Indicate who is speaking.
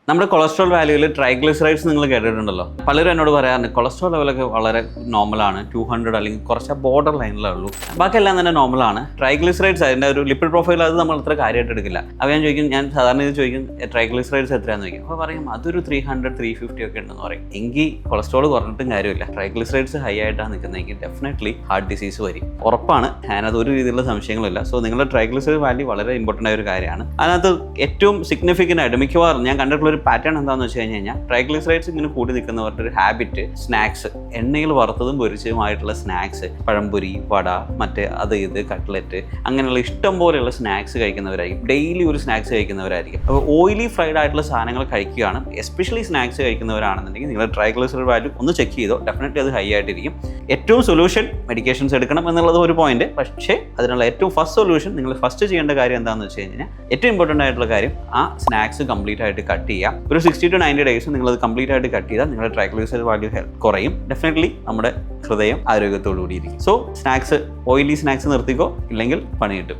Speaker 1: നമ്മുടെ cholesterol വാല്യൂവിൽ triglycerides നിങ്ങൾ കേട്ടിട്ടുണ്ടല്ലോ. പലരും എന്നോട് പറയാറുണ്ട് കൊളസ്ട്രോൾ ലെവലൊക്കെ വളരെ നോർമലാണ്, 200 അല്ലെങ്കിൽ കുറച്ച് ബോർഡർ ലൈനിലേ ഉള്ളൂ, ബാക്കിയെല്ലാം തന്നെ നോർമലാണ്. ട്രൈഗ്ലിസറൈഡ്സ് അതിൻ്റെ ഒരു ലിപ്പിഡ് പ്രൊഫൈൽ അത് നമ്മൾ അത്ര കാര്യമായിട്ട് എടുക്കില്ല. അപ്പോൾ ഞാൻ സാധാരണ ഇത് ചോദിക്കും ട്രൈഗ്ലിസറൈഡ്സ് എത്രയാണെന്ന് ചോദിക്കും. അപ്പോൾ പറയും അതൊരു 300 350 ഒക്കെ ഉണ്ടെന്ന് പറയും. എങ്കിൽ കൊളസ്ട്രോൾ കുറഞ്ഞിട്ടും കാര്യമില്ല, ട്രൈഗ്ലിസറൈഡ്സ് ഹൈ ആയിട്ടാണ് നിൽക്കുന്നതെങ്കിൽ ഡെഫിനറ്റ്ലി ഹാർട്ട് ഡിസീസ് വരും, ഉറപ്പാണ്. അതിനകത്ത് ഒരു രീതിയിലുള്ള സംശയങ്ങളില്ല. സോ നിങ്ങളുടെ ട്രൈഗ്ലിസറൈഡ് വാല്യൂ വളരെ ഇമ്പോർട്ടൻ്റ് ആയ ഒരു കാര്യമാണ്. അതിനകത്ത് ഏറ്റവും സിഗ്നിഫിക്കൻ്റ് ആയിട്ട് മിക്കവാറും ഞാൻ കണ്ടിട്ടുള്ള ഒരു പാറ്റേൺ എന്താണെന്ന് വെച്ച് കഴിഞ്ഞാൽ ട്രൈഗ്ലിസറൈഡ്സ് ഇങ്ങനെ കൂടി നിൽക്കുന്നവരുടെ ഒരു ഹാബിറ്റ് സ്നാക്സ്, എണ്ണയിൽ വറുത്തതും പൊരിച്ചതുമായിട്ടുള്ള സ്നാക്സ്, പഴംപൊരി, വട, മറ്റേ അത് ഇത് കട്ട്ലറ്റ്, അങ്ങനെയുള്ള ഇഷ്ടം പോലെയുള്ള സ്നാക്സ് കഴിക്കുന്നവരായിരിക്കും. ഡെയിലി ഒരു സ്നാക്സ് കഴിക്കുന്നവരായിരിക്കും. അപ്പോൾ ഓയിലി ഫ്രൈഡ് ആയിട്ടുള്ള സാധനങ്ങൾ കഴിക്കുകയാണ്, എസ്പെഷ്യലി സ്നാക്സ് കഴിക്കുന്നവരാണെന്നുണ്ടെങ്കിൽ നിങ്ങളുടെ ട്രൈഗ്ലിസറൈഡ് വാല്യൂ ഒന്ന് ചെക്ക് ചെയ്തോ, ഡെഫിനറ്റ്ലി അത് ഹൈ ആയിട്ടിരിക്കും. ഏറ്റവും സൊല്യൂഷൻ മെഡിക്കേഷൻസ് എടുക്കണം എന്നുള്ളത് ഒരു പോയിന്റ്. പക്ഷേ അതിനുള്ള ഏറ്റവും ഫസ്റ്റ് സൊല്യൂഷൻ നിങ്ങൾ ഫസ്റ്റ് ചെയ്യേണ്ട കാര്യം എന്താണെന്ന് വെച്ച് കഴിഞ്ഞാൽ ഏറ്റവും ഇമ്പോർട്ടൻ്റ് ആയിട്ടുള്ള കാര്യം ആ സ്നാക്സ് കംപ്ലീറ്റ് ആയിട്ട് കട്ട് ചെയ്യുക. ഒരു 60 to 90 days നിങ്ങളത് കംപ്ലീറ്റ് ആയിട്ട് കട്ട് ചെയ്താൽ നിങ്ങളുടെ ട്രൈഗ്ലിസറൈഡ് വാല്യൂ കുറയും. ഡെഫിനറ്റ്ലി നമ്മുടെ ഹൃദയം ആരോഗ്യത്തോടു കൂടിയിരിക്കും. സോ സ്നാക്സ്, ഓയിലി സ്നാക്സ് നിർത്തിക്കോ, ഇല്ലെങ്കിൽ പണി കിട്ടും.